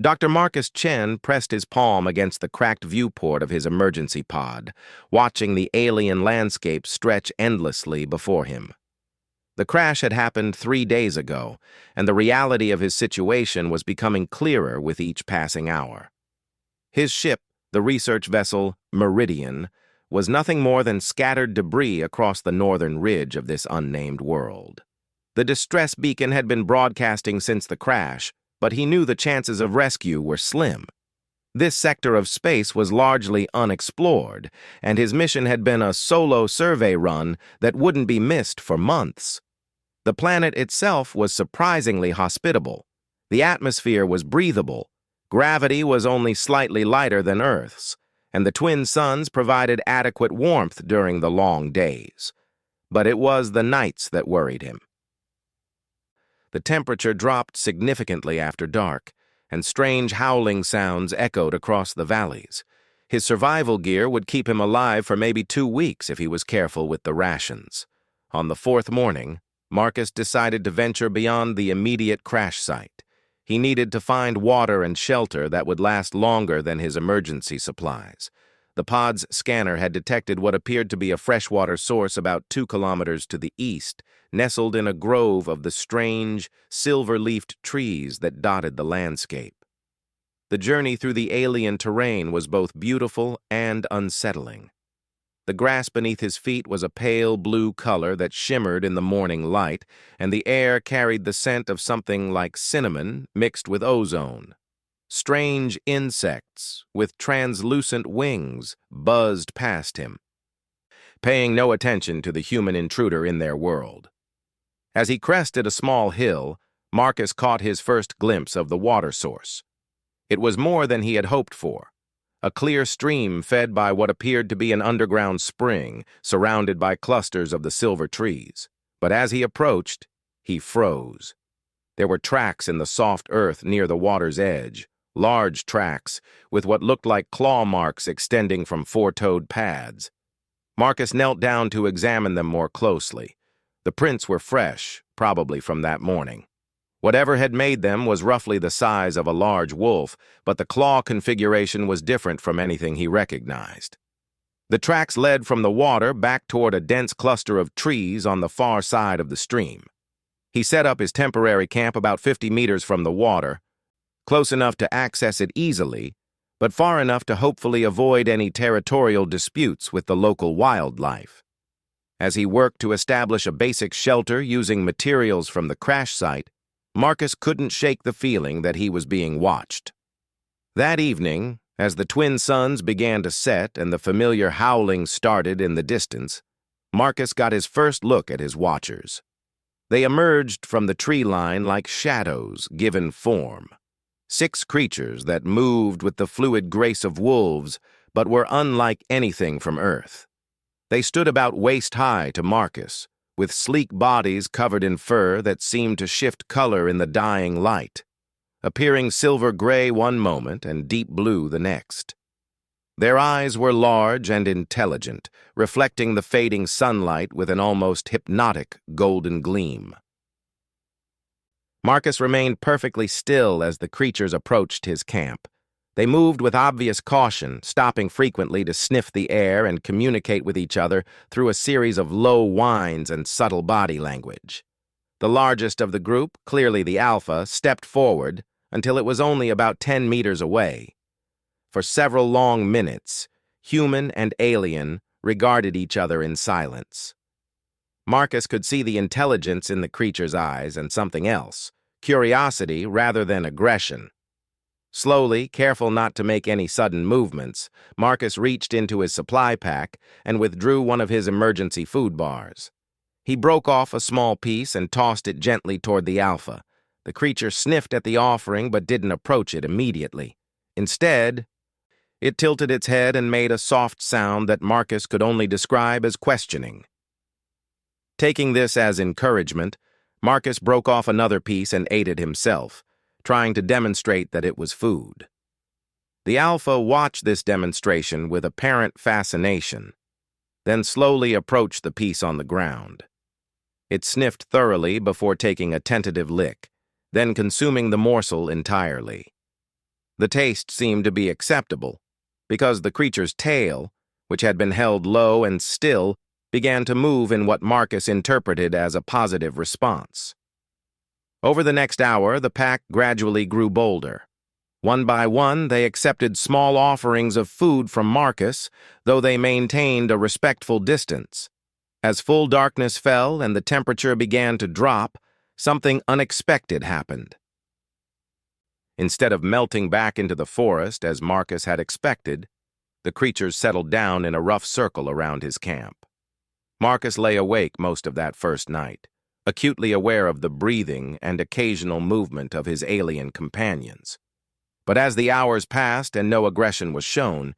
Dr. Marcus Chen pressed his palm against the cracked viewport of his emergency pod, watching the alien landscape stretch endlessly before him. The crash had happened 3 days ago, and the reality of his situation was becoming clearer with each passing hour. His ship, the research vessel Meridian, was nothing more than scattered debris across the northern ridge of this unnamed world. The distress beacon had been broadcasting since the crash, but he knew the chances of rescue were slim. This sector of space was largely unexplored, and his mission had been a solo survey run that wouldn't be missed for months. The planet itself was surprisingly hospitable. The atmosphere was breathable, gravity was only slightly lighter than Earth's, and the twin suns provided adequate warmth during the long days. But it was the nights that worried him. The temperature dropped significantly after dark, and strange howling sounds echoed across the valleys. His survival gear would keep him alive for maybe 2 weeks if he was careful with the rations. On the 4th morning, Marcus decided to venture beyond the immediate crash site. He needed to find water and shelter that would last longer than his emergency supplies. The pod's scanner had detected what appeared to be a freshwater source about 2 kilometers to the east, nestled in a grove of the strange, silver-leafed trees that dotted the landscape. The journey through the alien terrain was both beautiful and unsettling. The grass beneath his feet was a pale blue color that shimmered in the morning light, and the air carried the scent of something like cinnamon mixed with ozone. Strange insects with translucent wings buzzed past him, paying no attention to the human intruder in their world. As he crested a small hill, Marcus caught his first glimpse of the water source. It was more than he had hoped for. A clear stream fed by what appeared to be an underground spring, surrounded by clusters of the silver trees. But as he approached, he froze. There were tracks in the soft earth near the water's edge, large tracks with what looked like claw marks extending from 4-toed pads. Marcus knelt down to examine them more closely. The prints were fresh, probably from that morning. Whatever had made them was roughly the size of a large wolf, but the claw configuration was different from anything he recognized. The tracks led from the water back toward a dense cluster of trees on the far side of the stream. He set up his temporary camp about 50 meters from the water, close enough to access it easily, but far enough to hopefully avoid any territorial disputes with the local wildlife. As he worked to establish a basic shelter using materials from the crash site, Marcus couldn't shake the feeling that he was being watched. That evening, as the twin suns began to set and the familiar howling started in the distance, Marcus got his first look at his watchers. They emerged from the tree line like shadows given form. 6 creatures that moved with the fluid grace of wolves, but were unlike anything from Earth. They stood about waist-high to Marcus, with sleek bodies covered in fur that seemed to shift color in the dying light, appearing silver-gray one moment and deep blue the next. Their eyes were large and intelligent, reflecting the fading sunlight with an almost hypnotic golden gleam. Marcus remained perfectly still as the creatures approached his camp. They moved with obvious caution, stopping frequently to sniff the air and communicate with each other through a series of low whines and subtle body language. The largest of the group, clearly the alpha, stepped forward until it was only about 10 meters away. For several long minutes, human and alien regarded each other in silence. Marcus could see the intelligence in the creature's eyes and something else, curiosity rather than aggression. Slowly, careful not to make any sudden movements, Marcus reached into his supply pack and withdrew one of his emergency food bars. He broke off a small piece and tossed it gently toward the alpha. The creature sniffed at the offering but didn't approach it immediately. Instead, it tilted its head and made a soft sound that Marcus could only describe as questioning. Taking this as encouragement, Marcus broke off another piece and ate it himself, trying to demonstrate that it was food. The alpha watched this demonstration with apparent fascination, then slowly approached the piece on the ground. It sniffed thoroughly before taking a tentative lick, then consuming the morsel entirely. The taste seemed to be acceptable, because the creature's tail, which had been held low and still, began to move in what Marcus interpreted as a positive response. Over the next hour, the pack gradually grew bolder. One by one, they accepted small offerings of food from Marcus, though they maintained a respectful distance. As full darkness fell and the temperature began to drop, something unexpected happened. Instead of melting back into the forest as Marcus had expected, the creatures settled down in a rough circle around his camp. Marcus lay awake most of that first night, acutely aware of the breathing and occasional movement of his alien companions. But as the hours passed and no aggression was shown,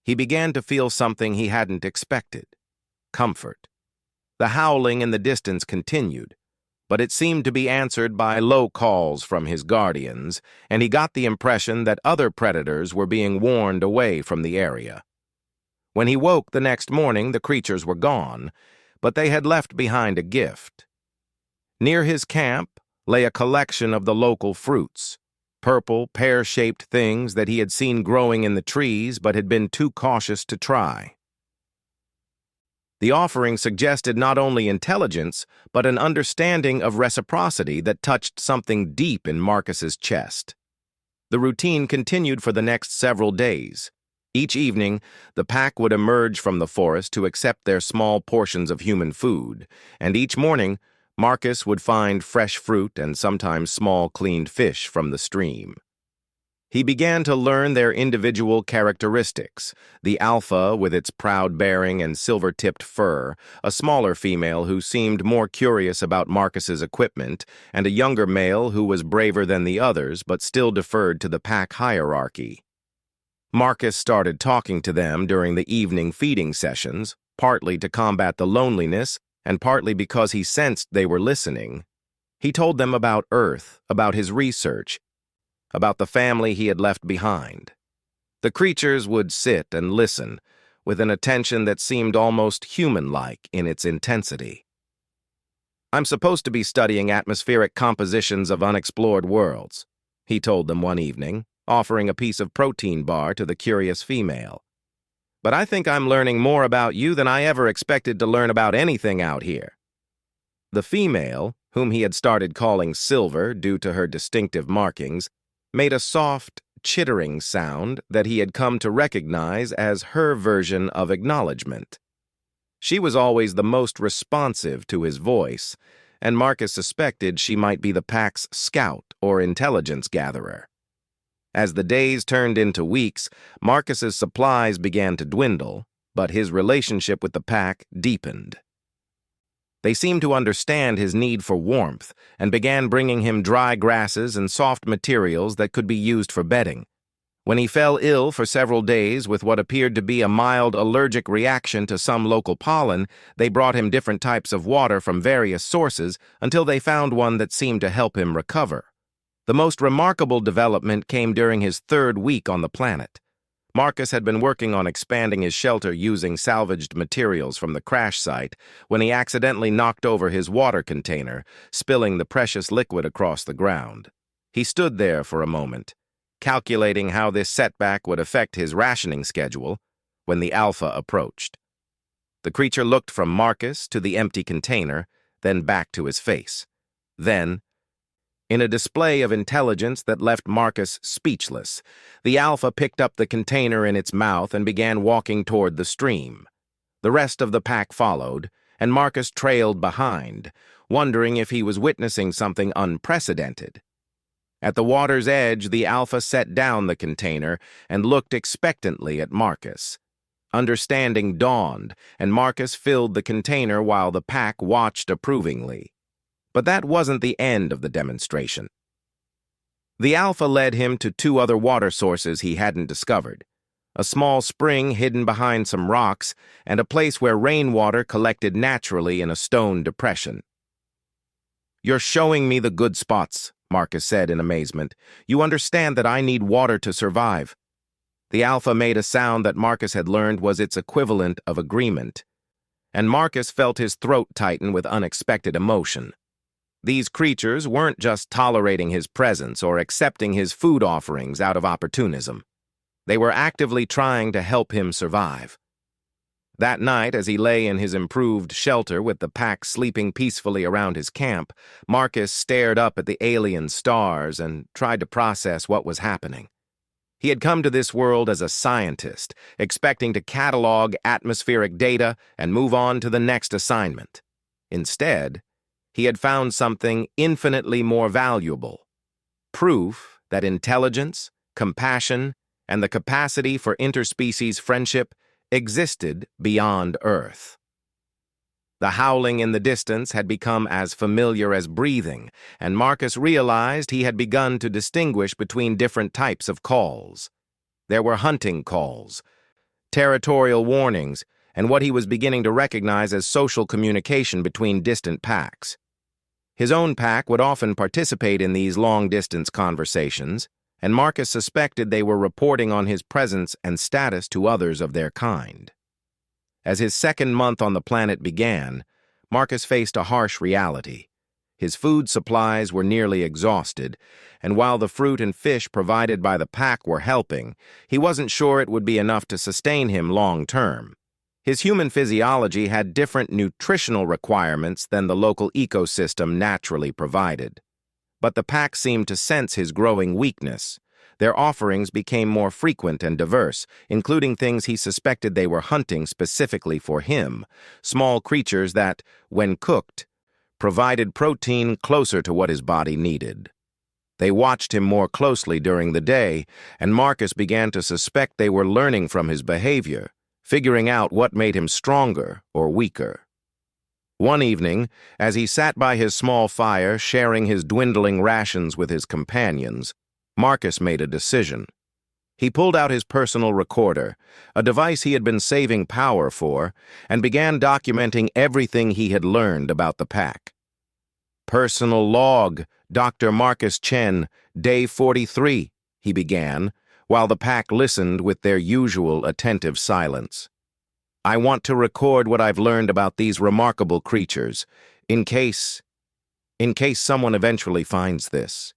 he began to feel something he hadn't expected: comfort. The howling in the distance continued, but it seemed to be answered by low calls from his guardians, and he got the impression that other predators were being warned away from the area. When he woke the next morning, the creatures were gone, but they had left behind a gift. Near his camp lay a collection of the local fruits, purple, pear-shaped things that he had seen growing in the trees but had been too cautious to try. The offering suggested not only intelligence, but an understanding of reciprocity that touched something deep in Marcus's chest. The routine continued for the next several days. Each evening, the pack would emerge from the forest to accept their small portions of human food, and each morning, Marcus would find fresh fruit and sometimes small cleaned fish from the stream. He began to learn their individual characteristics: the alpha with its proud bearing and silver-tipped fur, a smaller female who seemed more curious about Marcus's equipment, and a younger male who was braver than the others but still deferred to the pack hierarchy. Marcus started talking to them during the evening feeding sessions, partly to combat the loneliness and partly because he sensed they were listening. He told them about Earth, about his research, about the family he had left behind. The creatures would sit and listen, with an attention that seemed almost human-like in its intensity. "I'm supposed to be studying atmospheric compositions of unexplored worlds," he told them one evening, offering a piece of protein bar to the curious female. "But I think I'm learning more about you than I ever expected to learn about anything out here." The female, whom he had started calling Silver due to her distinctive markings, made a soft, chittering sound that he had come to recognize as her version of acknowledgement. She was always the most responsive to his voice, and Marcus suspected she might be the pack's scout or intelligence gatherer. As the days turned into weeks, Marcus's supplies began to dwindle, but his relationship with the pack deepened. They seemed to understand his need for warmth and began bringing him dry grasses and soft materials that could be used for bedding. When he fell ill for several days with what appeared to be a mild allergic reaction to some local pollen, they brought him different types of water from various sources until they found one that seemed to help him recover. The most remarkable development came during his third week on the planet. Marcus had been working on expanding his shelter using salvaged materials from the crash site when he accidentally knocked over his water container, spilling the precious liquid across the ground. He stood there for a moment, calculating how this setback would affect his rationing schedule, when the Alpha approached. The creature looked from Marcus to the empty container, then back to his face. Then, in a display of intelligence that left Marcus speechless, the Alpha picked up the container in its mouth and began walking toward the stream. The rest of the pack followed, and Marcus trailed behind, wondering if he was witnessing something unprecedented. At the water's edge, the Alpha set down the container and looked expectantly at Marcus. Understanding dawned, and Marcus filled the container while the pack watched approvingly. But that wasn't the end of the demonstration. The Alpha led him to two other water sources he hadn't discovered: a small spring hidden behind some rocks and a place where rainwater collected naturally in a stone depression. "You're showing me the good spots," Marcus said in amazement. "You understand that I need water to survive." The Alpha made a sound that Marcus had learned was its equivalent of agreement, and Marcus felt his throat tighten with unexpected emotion. These creatures weren't just tolerating his presence or accepting his food offerings out of opportunism. They were actively trying to help him survive. That night, as he lay in his improved shelter with the pack sleeping peacefully around his camp, Marcus stared up at the alien stars and tried to process what was happening. He had come to this world as a scientist, expecting to catalog atmospheric data and move on to the next assignment. Instead, he had found something infinitely more valuable: proof that intelligence, compassion, and the capacity for interspecies friendship existed beyond Earth. The howling in the distance had become as familiar as breathing, and Marcus realized he had begun to distinguish between different types of calls. There were hunting calls, territorial warnings, and what he was beginning to recognize as social communication between distant packs. His own pack would often participate in these long-distance conversations, and Marcus suspected they were reporting on his presence and status to others of their kind. As his second month on the planet began, Marcus faced a harsh reality. His food supplies were nearly exhausted, and while the fruit and fish provided by the pack were helping, he wasn't sure it would be enough to sustain him long-term. His human physiology had different nutritional requirements than the local ecosystem naturally provided. But the pack seemed to sense his growing weakness. Their offerings became more frequent and diverse, including things he suspected they were hunting specifically for him, small creatures that, when cooked, provided protein closer to what his body needed. They watched him more closely during the day, and Marcus began to suspect they were learning from his behavior, figuring out what made him stronger or weaker. One evening, as he sat by his small fire sharing his dwindling rations with his companions, Marcus made a decision. He pulled out his personal recorder, a device he had been saving power for, and began documenting everything he had learned about the pack. "Personal log, Dr. Marcus Chen, day 43, he began, while the pack listened with their usual attentive silence. "I want to record what I've learned about these remarkable creatures, in case someone eventually finds this."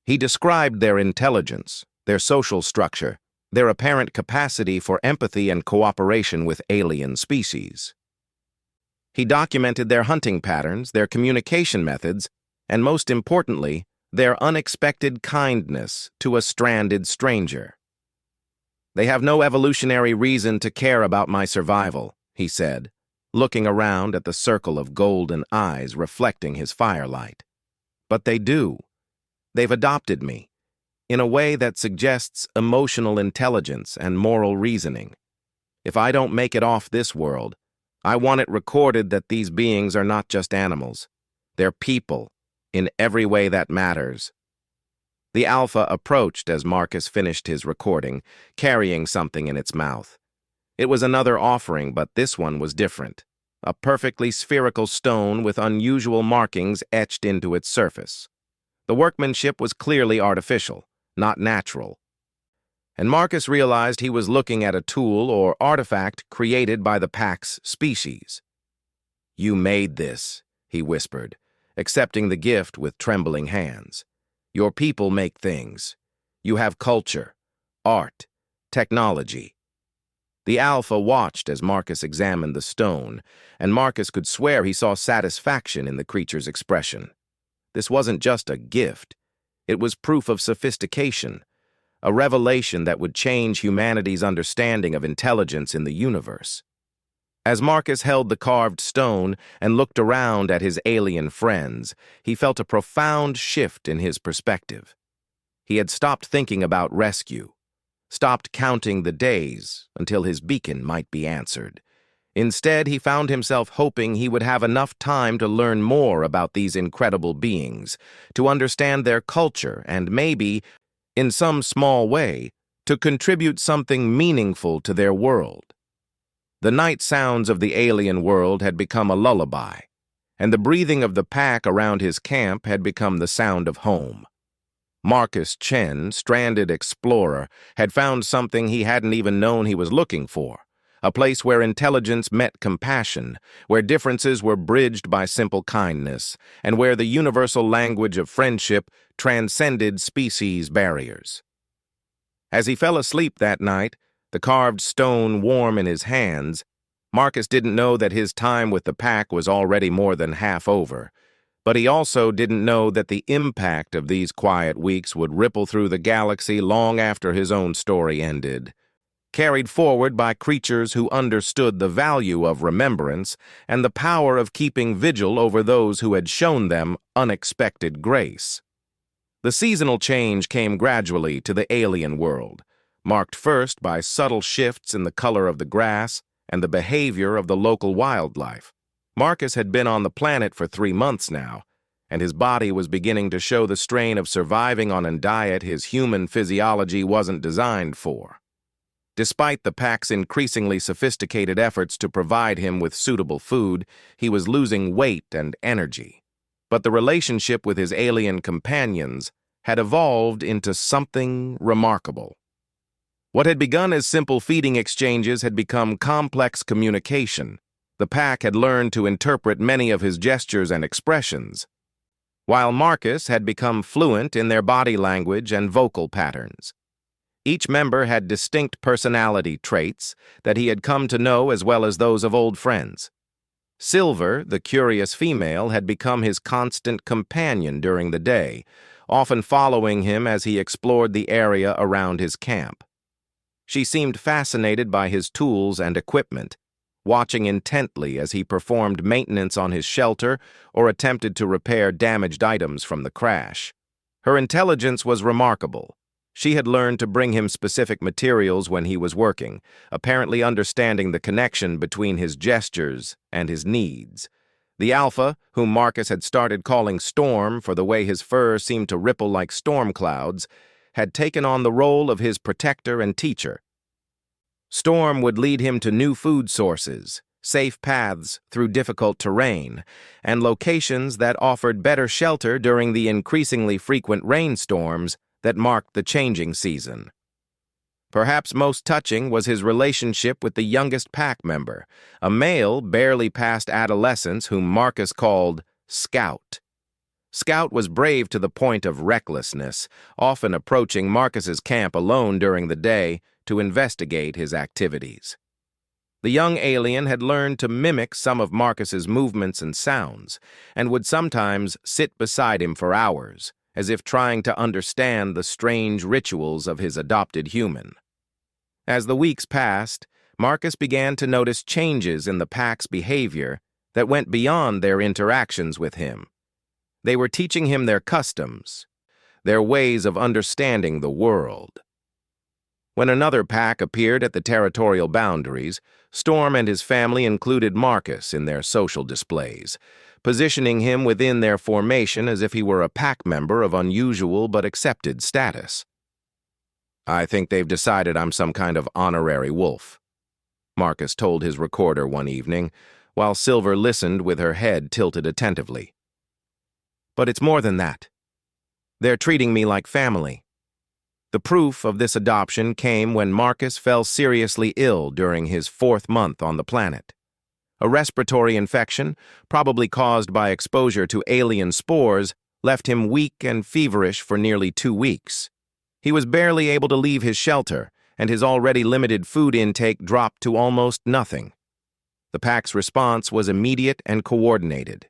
He described their intelligence, their social structure, their apparent capacity for empathy and cooperation with alien species. He documented their hunting patterns, their communication methods, and most importantly, their unexpected kindness to a stranded stranger. "They have no evolutionary reason to care about my survival," he said, looking around at the circle of golden eyes reflecting his firelight. "But they do. They've adopted me, in a way that suggests emotional intelligence and moral reasoning. If I don't make it off this world, I want it recorded that these beings are not just animals. They're people, in every way that matters." The Alpha approached as Marcus finished his recording, carrying something in its mouth. It was another offering, but this one was different. A perfectly spherical stone with unusual markings etched into its surface. The workmanship was clearly artificial, not natural. And Marcus realized he was looking at a tool or artifact created by the pack's species. "You made this," he whispered, accepting the gift with trembling hands. "Your people make things. You have culture, art, technology." The Alpha watched as Marcus examined the stone, and Marcus could swear he saw satisfaction in the creature's expression. This wasn't just a gift. It was proof of sophistication, a revelation that would change humanity's understanding of intelligence in the universe. As Marcus held the carved stone and looked around at his alien friends, he felt a profound shift in his perspective. He had stopped thinking about rescue, stopped counting the days until his beacon might be answered. Instead, he found himself hoping he would have enough time to learn more about these incredible beings, to understand their culture, and maybe, in some small way, to contribute something meaningful to their world. The night sounds of the alien world had become a lullaby, and the breathing of the pack around his camp had become the sound of home. Marcus Chen, stranded explorer, had found something he hadn't even known he was looking for, a place where intelligence met compassion, where differences were bridged by simple kindness, and where the universal language of friendship transcended species barriers. As he fell asleep that night, the carved stone warm in his hands, Marcus didn't know that his time with the pack was already more than half over, but he also didn't know that the impact of these quiet weeks would ripple through the galaxy long after his own story ended, carried forward by creatures who understood the value of remembrance and the power of keeping vigil over those who had shown them unexpected grace. The seasonal change came gradually to the alien world, marked first by subtle shifts in the color of the grass and the behavior of the local wildlife. Marcus had been on the planet for 3 months now, and his body was beginning to show the strain of surviving on a diet his human physiology wasn't designed for. Despite the pack's increasingly sophisticated efforts to provide him with suitable food, he was losing weight and energy. But the relationship with his alien companions had evolved into something remarkable. What had begun as simple feeding exchanges had become complex communication. The pack had learned to interpret many of his gestures and expressions, while Marcus had become fluent in their body language and vocal patterns. Each member had distinct personality traits that he had come to know as well as those of old friends. Silver, the curious female, had become his constant companion during the day, often following him as he explored the area around his camp. She seemed fascinated by his tools and equipment, watching intently as he performed maintenance on his shelter or attempted to repair damaged items from the crash. Her intelligence was remarkable. She had learned to bring him specific materials when he was working, apparently understanding the connection between his gestures and his needs. The Alpha, whom Marcus had started calling Storm for the way his fur seemed to ripple like storm clouds, had taken on the role of his protector and teacher. Storm would lead him to new food sources, safe paths through difficult terrain, and locations that offered better shelter during the increasingly frequent rainstorms that marked the changing season. Perhaps most touching was his relationship with the youngest pack member, a male barely past adolescence whom Marcus called Scout. Scout was brave to the point of recklessness, often approaching Marcus's camp alone during the day to investigate his activities. The young alien had learned to mimic some of Marcus's movements and sounds, and would sometimes sit beside him for hours, as if trying to understand the strange rituals of his adopted human. As the weeks passed, Marcus began to notice changes in the pack's behavior that went beyond their interactions with him. They were teaching him their customs, their ways of understanding the world. When another pack appeared at the territorial boundaries, Storm and his family included Marcus in their social displays, positioning him within their formation as if he were a pack member of unusual but accepted status. "I think they've decided I'm some kind of honorary wolf," Marcus told his recorder one evening, while Silver listened with her head tilted attentively. "But it's more than that. They're treating me like family." The proof of this adoption came when Marcus fell seriously ill during his 4th month on the planet. A respiratory infection, probably caused by exposure to alien spores, left him weak and feverish for nearly 2 weeks. He was barely able to leave his shelter, and his already limited food intake dropped to almost nothing. The pack's response was immediate and coordinated.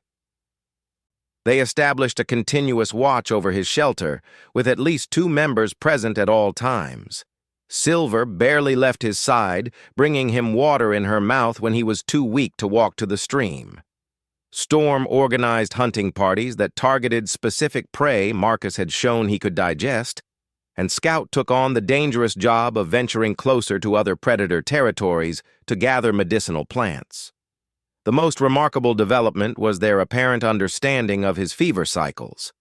They established a continuous watch over his shelter, with at least 2 members present at all times. Silver barely left his side, bringing him water in her mouth when he was too weak to walk to the stream. Storm organized hunting parties that targeted specific prey Marcus had shown he could digest, and Scout took on the dangerous job of venturing closer to other predator territories to gather medicinal plants. The most remarkable development was their apparent understanding of his fever cycles.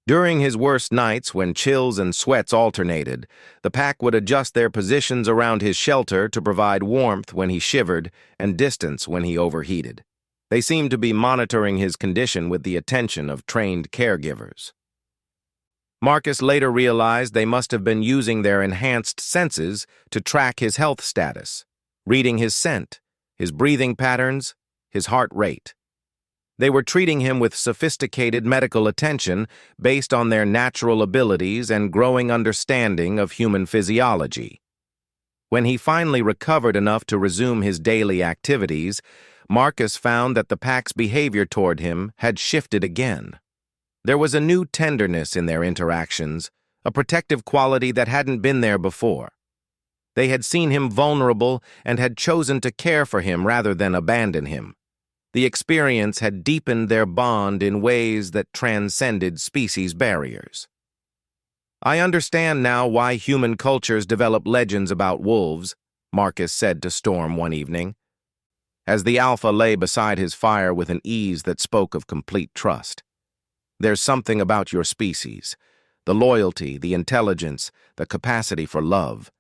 During his worst nights, when chills and sweats alternated, the pack would adjust their positions around his shelter to provide warmth when he shivered and distance when he overheated. They seemed to be monitoring his condition with the attention of trained caregivers. Marcus later realized they must have been using their enhanced senses to track his health status. reading his scent, his breathing patterns, his heart rate. They were treating him with sophisticated medical attention based on their natural abilities and growing understanding of human physiology. When he finally recovered enough to resume his daily activities, Marcus found that the pack's behavior toward him had shifted again. There was a new tenderness in their interactions, a protective quality that hadn't been there before. They had seen him vulnerable and had chosen to care for him rather than abandon him. The experience had deepened their bond in ways that transcended species barriers. "I understand now why human cultures develop legends about wolves," Marcus said to Storm one evening, as the alpha lay beside his fire with an ease that spoke of complete trust. "There's something about your species, the loyalty, the intelligence, the capacity for love,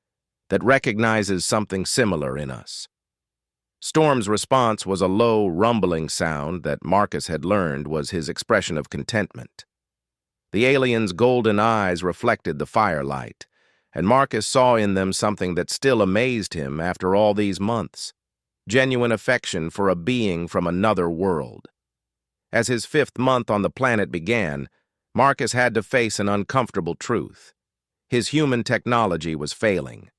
that recognizes something similar in us." Storm's response was a low, rumbling sound that Marcus had learned was his expression of contentment. The alien's golden eyes reflected the firelight, and Marcus saw in them something that still amazed him after all these months: genuine affection for a being from another world. As his 5th month on the planet began, Marcus had to face an uncomfortable truth. His human technology was failing.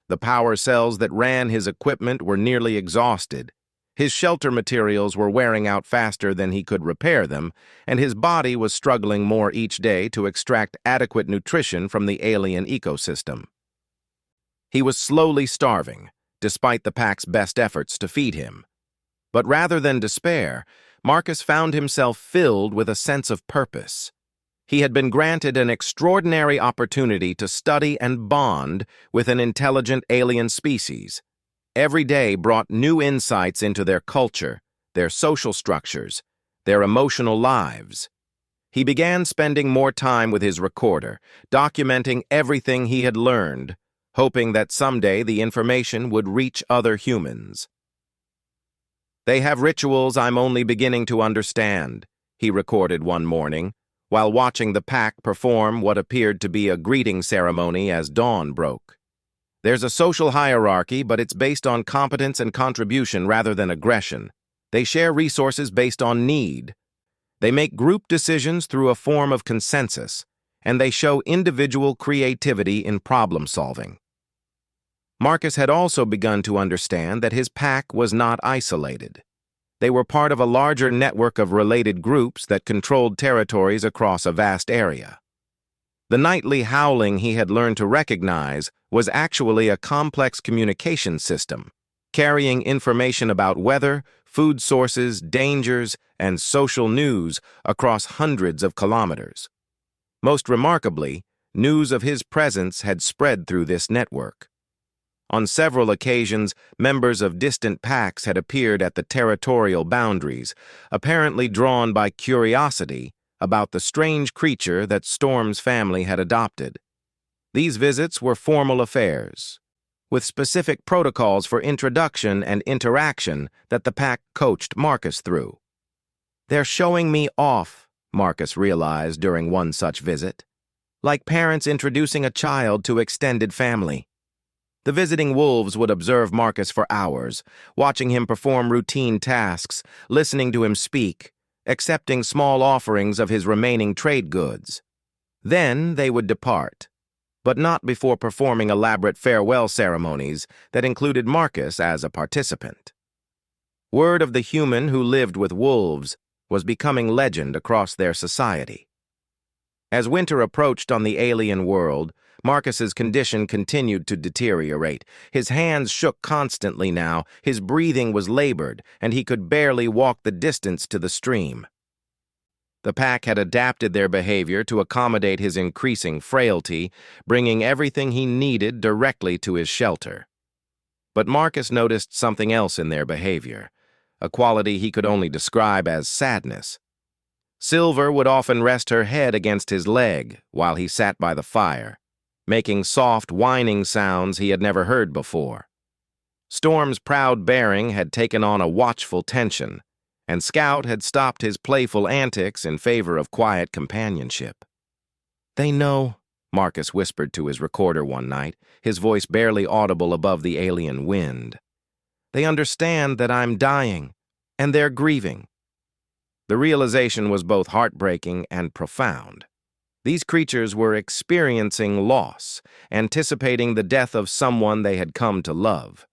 The power cells that ran his equipment were nearly exhausted. His shelter materials were wearing out faster than he could repair them, and his body was struggling more each day to extract adequate nutrition from the alien ecosystem. He was slowly starving, despite the pack's best efforts to feed him. But rather than despair, Marcus found himself filled with a sense of purpose. He had been granted an extraordinary opportunity to study and bond with an intelligent alien species. Every day brought new insights into their culture, their social structures, their emotional lives. He began spending more time with his recorder, documenting everything he had learned, hoping that someday the information would reach other humans. "They have rituals I'm only beginning to understand," he recorded one morning, while watching the pack perform what appeared to be a greeting ceremony as dawn broke. "There's a social hierarchy, but it's based on competence and contribution rather than aggression. They share resources based on need. They make group decisions through a form of consensus, and they show individual creativity in problem-solving." Marcus had also begun to understand that his pack was not isolated. They were part of a larger network of related groups that controlled territories across a vast area. The nightly howling he had learned to recognize was actually a complex communication system, carrying information about weather, food sources, dangers, and social news across hundreds of kilometers. Most remarkably, news of his presence had spread through this network. On several occasions, members of distant packs had appeared at the territorial boundaries, apparently drawn by curiosity about the strange creature that Storm's family had adopted. These visits were formal affairs, with specific protocols for introduction and interaction that the pack coached Marcus through. "They're showing me off," Marcus realized during one such visit, "like parents introducing a child to extended family." The visiting wolves would observe Marcus for hours, watching him perform routine tasks, listening to him speak, accepting small offerings of his remaining trade goods. Then they would depart, but not before performing elaborate farewell ceremonies that included Marcus as a participant. Word of the human who lived with wolves was becoming legend across their society. As winter approached on the alien world, Marcus's condition continued to deteriorate. His hands shook constantly now, his breathing was labored, and he could barely walk the distance to the stream. The pack had adapted their behavior to accommodate his increasing frailty, bringing everything he needed directly to his shelter. But Marcus noticed something else in their behavior, a quality he could only describe as sadness. Silver would often rest her head against his leg while he sat by the fire, making soft, whining sounds he had never heard before. Storm's proud bearing had taken on a watchful tension, and Scout had stopped his playful antics in favor of quiet companionship. "They know," Marcus whispered to his recorder one night, his voice barely audible above the alien wind. They understand that I'm dying, and they're grieving." The realization was both heartbreaking and profound. These creatures were experiencing loss, anticipating the death of someone they had come to love.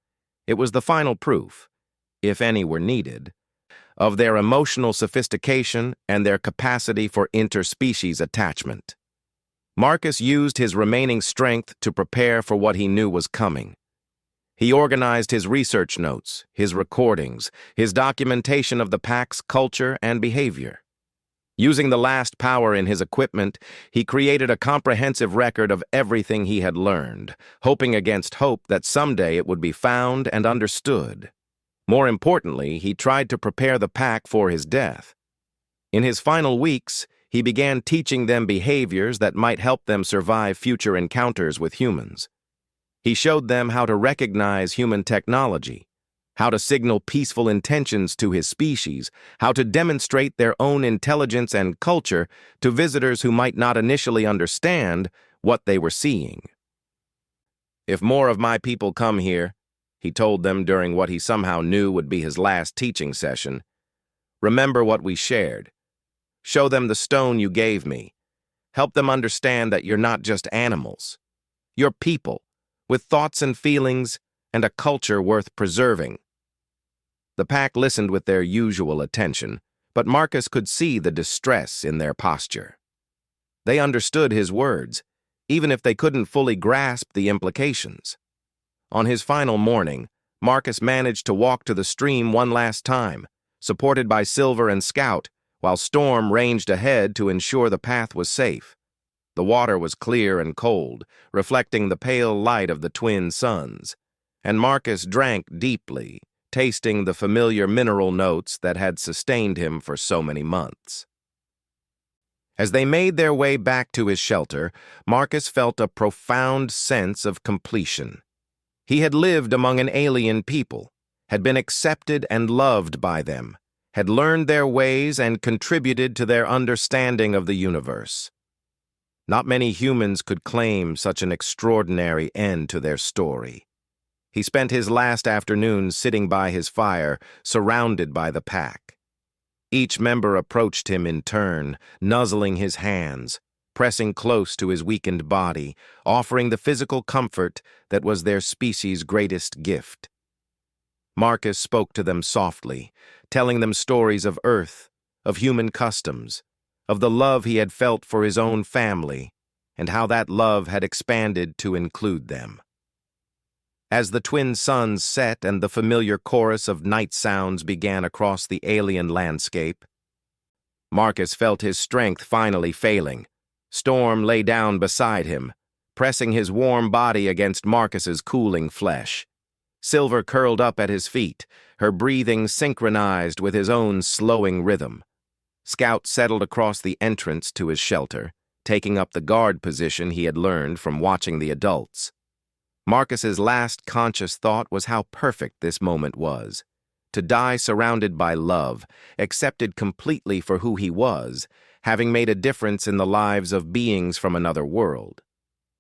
It was the final proof, if any were needed, of their emotional sophistication and their capacity for interspecies attachment. Marcus used his remaining strength to prepare for what he knew was coming. He organized his research notes, his recordings, his documentation of the pack's culture and behavior. Using the last power in his equipment, he created a comprehensive record of everything he had learned, hoping against hope that someday it would be found and understood. More importantly, he tried to prepare the pack for his death. In his final weeks, he began teaching them behaviors that might help them survive future encounters with humans. He showed them how to recognize human technology, how to signal peaceful intentions to his species, how to demonstrate their own intelligence and culture to visitors who might not initially understand what they were seeing. "If more of my people come here," he told them during what he somehow knew would be his last teaching session, "remember what we shared. Show them the stone you gave me. Help them understand that you're not just animals. You're people, with thoughts and feelings and a culture worth preserving." The pack listened with their usual attention, but Marcus could see the distress in their posture. They understood his words, even if they couldn't fully grasp the implications. On his final morning, Marcus managed to walk to the stream one last time, supported by Silver and Scout, while Storm ranged ahead to ensure the path was safe. The water was clear and cold, reflecting the pale light of the twin suns, and Marcus drank deeply, tasting the familiar mineral notes that had sustained him for so many months. As they made their way back to his shelter, Marcus felt a profound sense of completion. He had lived among an alien people, had been accepted and loved by them, had learned their ways and contributed to their understanding of the universe. Not many humans could claim such an extraordinary end to their story. He spent his last afternoon sitting by his fire, surrounded by the pack. Each member approached him in turn, nuzzling his hands, pressing close to his weakened body, offering the physical comfort that was their species' greatest gift. Marcus spoke to them softly, telling them stories of Earth, of human customs, of the love he had felt for his own family, and how that love had expanded to include them. As the twin suns set and the familiar chorus of night sounds began across the alien landscape, Marcus felt his strength finally failing. Storm lay down beside him, pressing his warm body against Marcus's cooling flesh. Silver curled up at his feet, her breathing synchronized with his own slowing rhythm. Scout settled across the entrance to his shelter, taking up the guard position he had learned from watching the adults. Marcus's last conscious thought was how perfect this moment was. To die surrounded by love, accepted completely for who he was, having made a difference in the lives of beings from another world.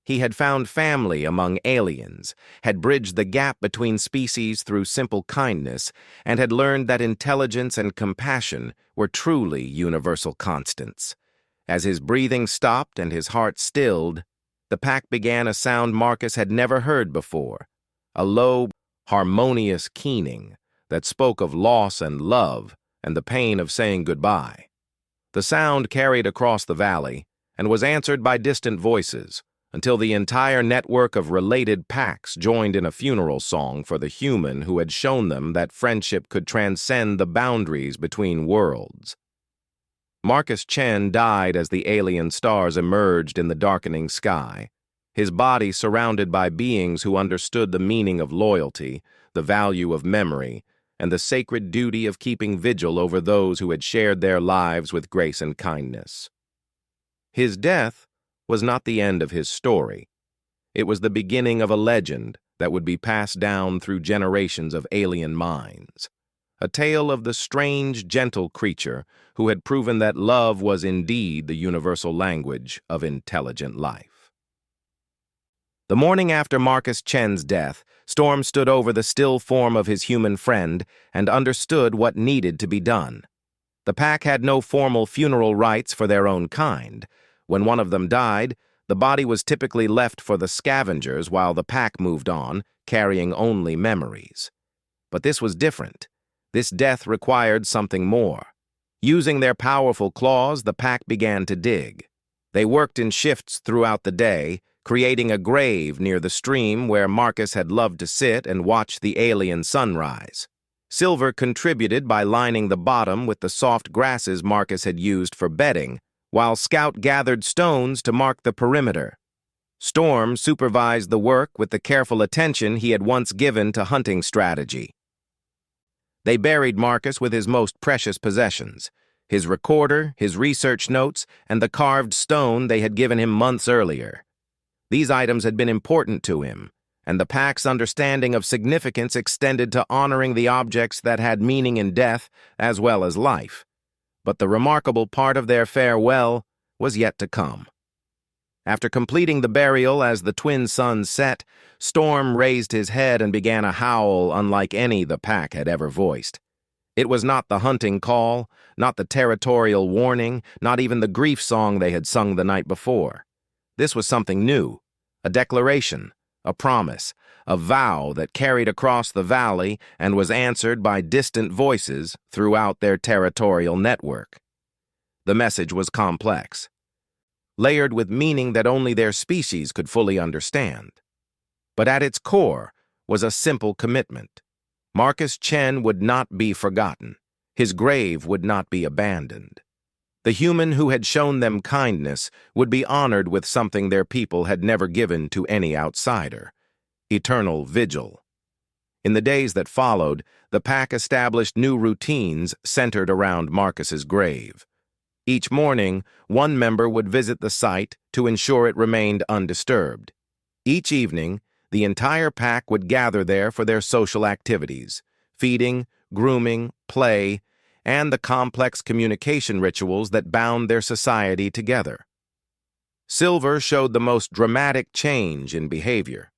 He had found family among aliens, had bridged the gap between species through simple kindness, and had learned that intelligence and compassion were truly universal constants. As his breathing stopped and his heart stilled, the pack began a sound Marcus had never heard before, a low, harmonious keening that spoke of loss and love and the pain of saying goodbye. The sound carried across the valley and was answered by distant voices, until the entire network of related packs joined in a funeral song for the human who had shown them that friendship could transcend the boundaries between worlds. Marcus Chen died as the alien stars emerged in the darkening sky, his body surrounded by beings who understood the meaning of loyalty, the value of memory, and the sacred duty of keeping vigil over those who had shared their lives with grace and kindness. His death was not the end of his story. It was the beginning of a legend that would be passed down through generations of alien minds. A tale of the strange, gentle creature who had proven that love was indeed the universal language of intelligent life. The morning after Marcus Chen's death, Storm stood over the still form of his human friend and understood what needed to be done. The pack had no formal funeral rites for their own kind. When one of them died, the body was typically left for the scavengers while the pack moved on, carrying only memories. But this was different. This death required something more. Using their powerful claws, the pack began to dig. They worked in shifts throughout the day, creating a grave near the stream where Marcus had loved to sit and watch the alien sunrise. Silver contributed by lining the bottom with the soft grasses Marcus had used for bedding, while Scout gathered stones to mark the perimeter. Storm supervised the work with the careful attention he had once given to hunting strategy. They buried Marcus with his most precious possessions, his recorder, his research notes, and the carved stone they had given him months earlier. These items had been important to him, and the pack's understanding of significance extended to honoring the objects that had meaning in death as well as life. But the remarkable part of their farewell was yet to come. After completing the burial as the twin suns set, Storm raised his head and began a howl unlike any the pack had ever voiced. It was not the hunting call, not the territorial warning, not even the grief song they had sung the night before. This was something new, a declaration, a promise, a vow that carried across the valley and was answered by distant voices throughout their territorial network. The message was complex, layered with meaning that only their species could fully understand. But at its core was a simple commitment. Marcus Chen would not be forgotten. His grave would not be abandoned. The human who had shown them kindness would be honored with something their people had never given to any outsider: eternal vigil. In the days that followed, the pack established new routines centered around Marcus's grave. Each morning, one member would visit the site to ensure it remained undisturbed. Each evening, the entire pack would gather there for their social activities: feeding, grooming, play, and the complex communication rituals that bound their society together. Silver showed the most dramatic change in behavior.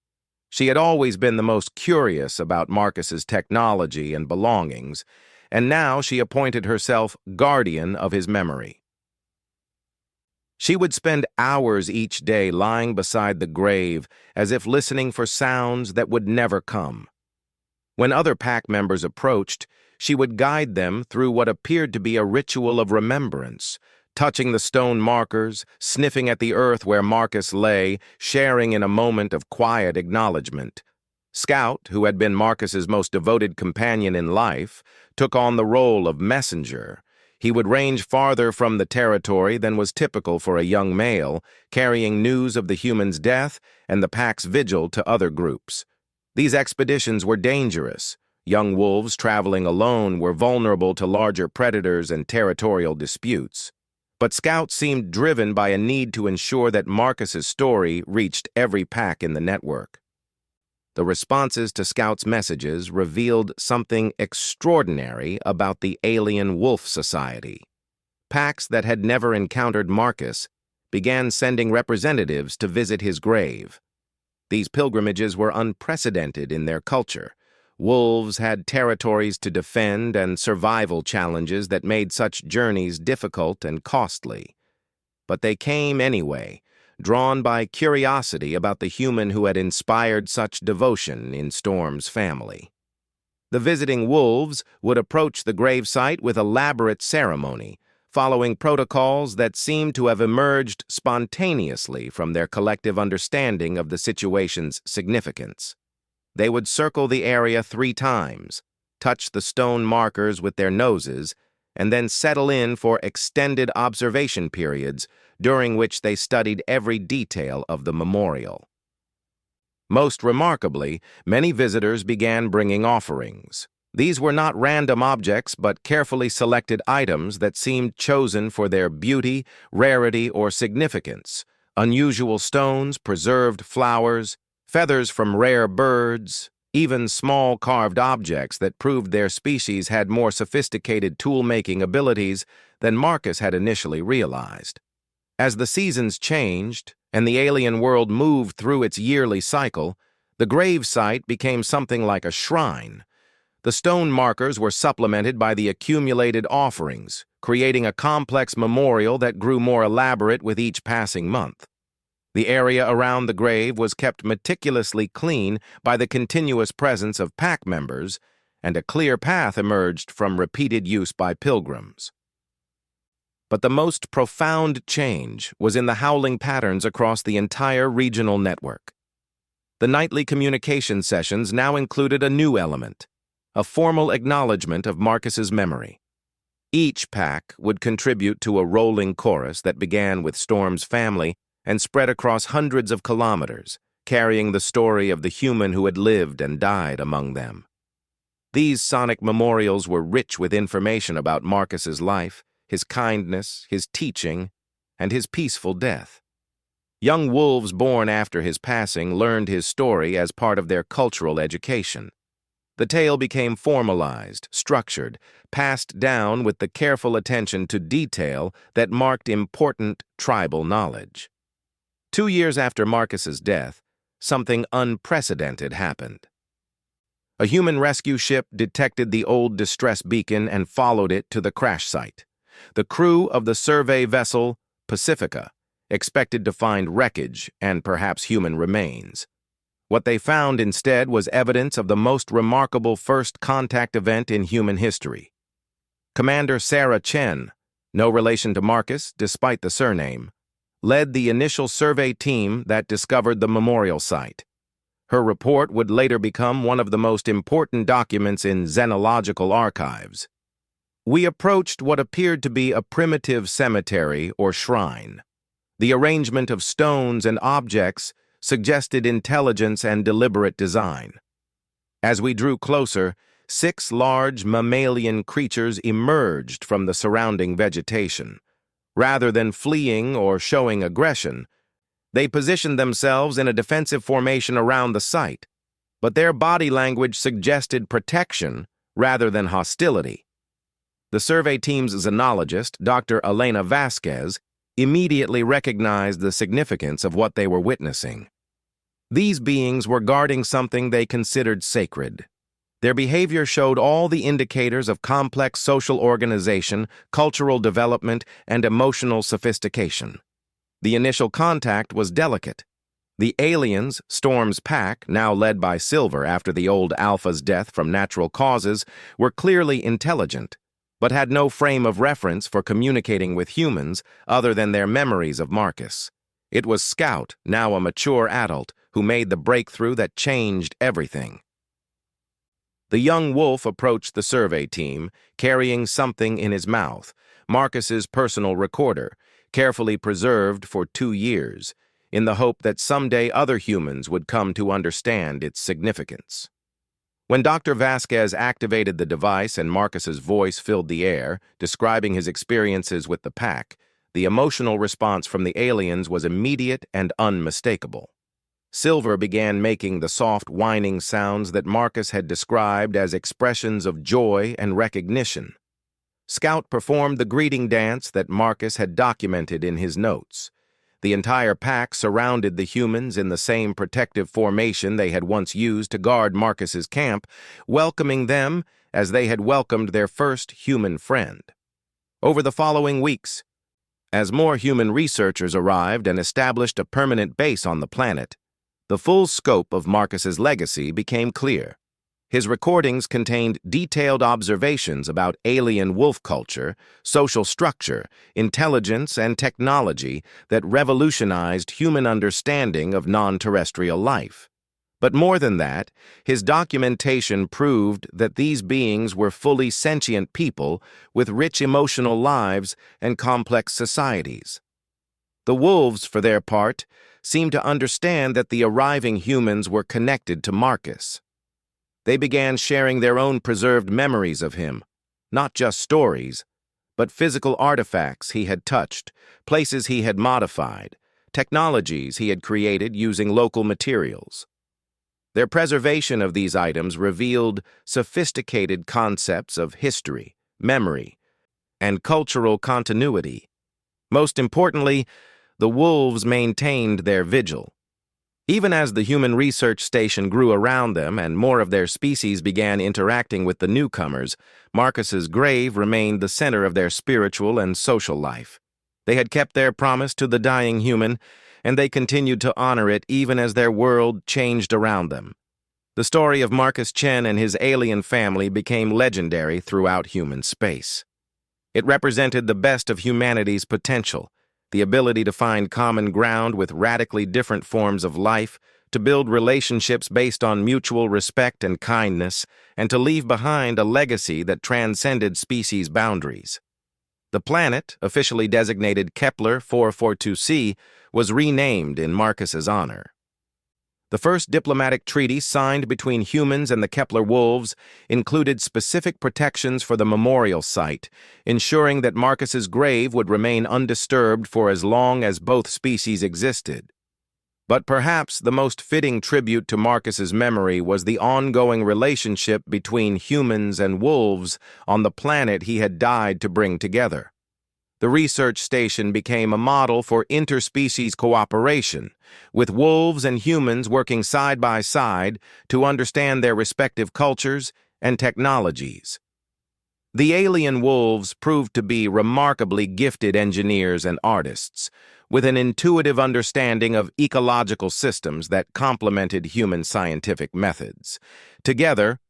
She had always been the most curious about Marcus's technology and belongings, and now she appointed herself guardian of his memory. She would spend hours each day lying beside the grave as if listening for sounds that would never come. When other pack members approached, she would guide them through what appeared to be a ritual of remembrance, touching the stone markers, sniffing at the earth where Marcus lay, sharing in a moment of quiet acknowledgement. Scout, who had been Marcus's most devoted companion in life, took on the role of messenger. He would range farther from the territory than was typical for a young male, carrying news of the human's death and the pack's vigil to other groups. These expeditions were dangerous. Young wolves traveling alone were vulnerable to larger predators and territorial disputes. But Scout seemed driven by a need to ensure that Marcus's story reached every pack in the network. The responses to Scout's messages revealed something extraordinary about the alien wolf society. Packs that had never encountered Marcus began sending representatives to visit his grave. These pilgrimages were unprecedented in their culture. Wolves had territories to defend and survival challenges that made such journeys difficult and costly. But they came anyway, drawn by curiosity about the human who had inspired such devotion in Storm's family. The visiting wolves would approach the gravesite with elaborate ceremony, following protocols that seemed to have emerged spontaneously from their collective understanding of the situation's significance. They would circle the area 3 times, touch the stone markers with their noses, and then settle in for extended observation periods during which they studied every detail of the memorial. Most remarkably, many visitors began bringing offerings. These were not random objects, but carefully selected items that seemed chosen for their beauty, rarity, or significance: unusual stones, preserved flowers, feathers from rare birds, even small carved objects that proved their species had more sophisticated tool-making abilities than Marcus had initially realized. As the seasons changed, and the alien world moved through its yearly cycle, the grave site became something like a shrine. The stone markers were supplemented by the accumulated offerings, creating a complex memorial that grew more elaborate with each passing month. The area around the grave was kept meticulously clean by the continuous presence of pack members, and a clear path emerged from repeated use by pilgrims. But the most profound change was in the howling patterns across the entire regional network. The nightly communication sessions now included a new element, a formal acknowledgement of Marcus's memory. Each pack would contribute to a rolling chorus that began with Storm's family and spread across hundreds of kilometers, carrying the story of the human who had lived and died among them. These sonic memorials were rich with information about Marcus's life, his kindness, his teaching, and his peaceful death. Young wolves born after his passing learned his story as part of their cultural education. The tale became formalized, structured, passed down with the careful attention to detail that marked important tribal knowledge. 2 years after Marcus's death, something unprecedented happened. A human rescue ship detected the old distress beacon and followed it to the crash site. The crew of the survey vessel Pacifica expected to find wreckage and perhaps human remains. What they found instead was evidence of the most remarkable first contact event in human history. Commander Sarah Chen, no relation to Marcus despite the surname, led the initial survey team that discovered the memorial site. Her report would later become one of the most important documents in xenological archives. We approached what appeared to be a primitive cemetery or shrine. The arrangement of stones and objects suggested intelligence and deliberate design. As we drew closer, 6 large mammalian creatures emerged from the surrounding vegetation. Rather than fleeing or showing aggression, they positioned themselves in a defensive formation around the site, but their body language suggested protection rather than hostility. The survey team's xenologist, Dr. Elena Vasquez, immediately recognized the significance of what they were witnessing. These beings were guarding something they considered sacred. Their behavior showed all the indicators of complex social organization, cultural development, and emotional sophistication. The initial contact was delicate. The aliens, Storm's pack, now led by Silver after the old Alpha's death from natural causes, were clearly intelligent, but had no frame of reference for communicating with humans other than their memories of Marcus. It was Scout, now a mature adult, who made the breakthrough that changed everything. The young wolf approached the survey team, carrying something in his mouth, Marcus's personal recorder, carefully preserved for 2 years, in the hope that someday other humans would come to understand its significance. When Dr. Vasquez activated the device and Marcus's voice filled the air, describing his experiences with the pack, the emotional response from the aliens was immediate and unmistakable. Silver began making the soft whining sounds that Marcus had described as expressions of joy and recognition. Scout performed the greeting dance that Marcus had documented in his notes. The entire pack surrounded the humans in the same protective formation they had once used to guard Marcus's camp, welcoming them as they had welcomed their first human friend. Over the following weeks, as more human researchers arrived and established a permanent base on the planet, the full scope of Marcus's legacy became clear. His recordings contained detailed observations about alien wolf culture, social structure, intelligence, and technology that revolutionized human understanding of non-terrestrial life. But more than that, his documentation proved that these beings were fully sentient people with rich emotional lives and complex societies. The wolves, for their part, seemed to understand that the arriving humans were connected to Marcus. They began sharing their own preserved memories of him, not just stories, but physical artifacts he had touched, places he had modified, technologies he had created using local materials. Their preservation of these items revealed sophisticated concepts of history, memory, and cultural continuity. Most importantly, the wolves maintained their vigil. Even as the human research station grew around them and more of their species began interacting with the newcomers, Marcus's grave remained the center of their spiritual and social life. They had kept their promise to the dying human, and they continued to honor it even as their world changed around them. The story of Marcus Chen and his alien family became legendary throughout human space. It represented the best of humanity's potential, the ability to find common ground with radically different forms of life, to build relationships based on mutual respect and kindness, and to leave behind a legacy that transcended species boundaries. The planet, officially designated Kepler 442c, was renamed in Marcus's honor. The first diplomatic treaty signed between humans and the Kepler wolves included specific protections for the memorial site, ensuring that Marcus's grave would remain undisturbed for as long as both species existed. But perhaps the most fitting tribute to Marcus's memory was the ongoing relationship between humans and wolves on the planet he had died to bring together. The research station became a model for interspecies cooperation, with wolves and humans working side by side to understand their respective cultures and technologies. The alien wolves proved to be remarkably gifted engineers and artists, with an intuitive understanding of ecological systems that complemented human scientific methods. Together,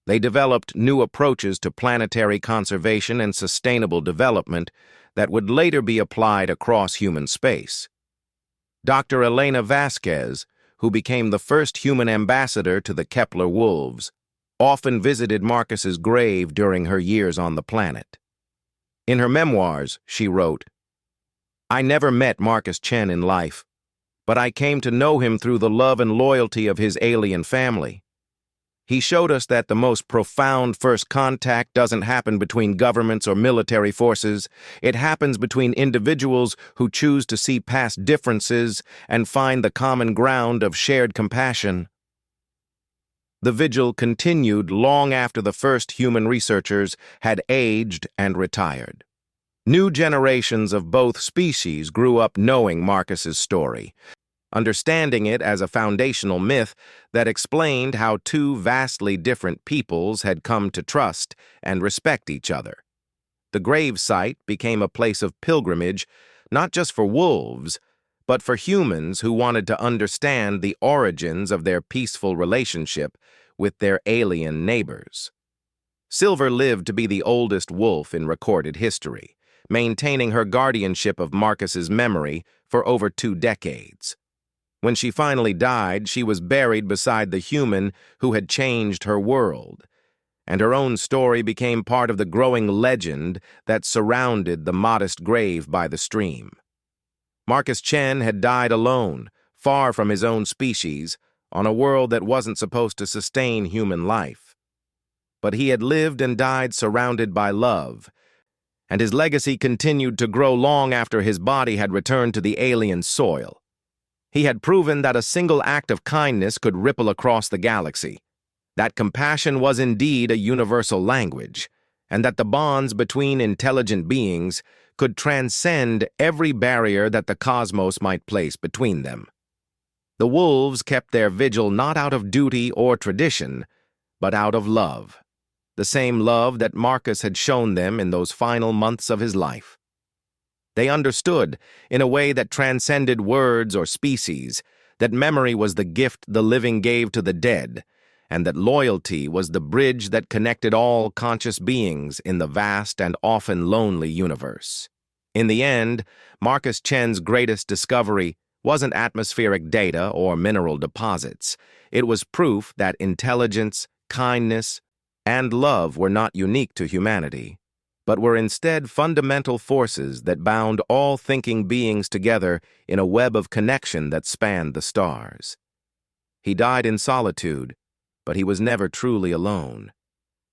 they developed new approaches to planetary conservation and sustainable development that would later be applied across human space. Dr. Elena Vasquez, who became the first human ambassador to the Kepler wolves, often visited Marcus's grave during her years on the planet. In her memoirs, she wrote, "I never met Marcus Chen in life, but I came to know him through the love and loyalty of his alien family. He showed us that the most profound first contact doesn't happen between governments or military forces. It happens between individuals who choose to see past differences and find the common ground of shared compassion." The vigil continued long after the first human researchers had aged and retired. New generations of both species grew up knowing Marcus's story, understanding it as a foundational myth that explained how two vastly different peoples had come to trust and respect each other. The grave site became a place of pilgrimage, not just for wolves, but for humans who wanted to understand the origins of their peaceful relationship with their alien neighbors. Silver lived to be the oldest wolf in recorded history, maintaining her guardianship of Marcus's memory for over 2 decades. When she finally died, she was buried beside the human who had changed her world, and her own story became part of the growing legend that surrounded the modest grave by the stream. Marcus Chen had died alone, far from his own species, on a world that wasn't supposed to sustain human life. But he had lived and died surrounded by love, and his legacy continued to grow long after his body had returned to the alien soil. He had proven that a single act of kindness could ripple across the galaxy, that compassion was indeed a universal language, and that the bonds between intelligent beings could transcend every barrier that the cosmos might place between them. The wolves kept their vigil not out of duty or tradition, but out of love, the same love that Marcus had shown them in those final months of his life. They understood, in a way that transcended words or species, that memory was the gift the living gave to the dead, and that loyalty was the bridge that connected all conscious beings in the vast and often lonely universe. In the end, Marcus Chen's greatest discovery wasn't atmospheric data or mineral deposits. It was proof that intelligence, kindness, and love were not unique to humanity, but were instead fundamental forces that bound all thinking beings together in a web of connection that spanned the stars. He died in solitude, but he was never truly alone,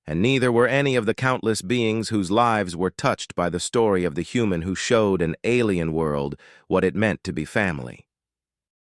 and neither were any of the countless beings whose lives were touched by the story of the human who showed an alien world what it meant to be family.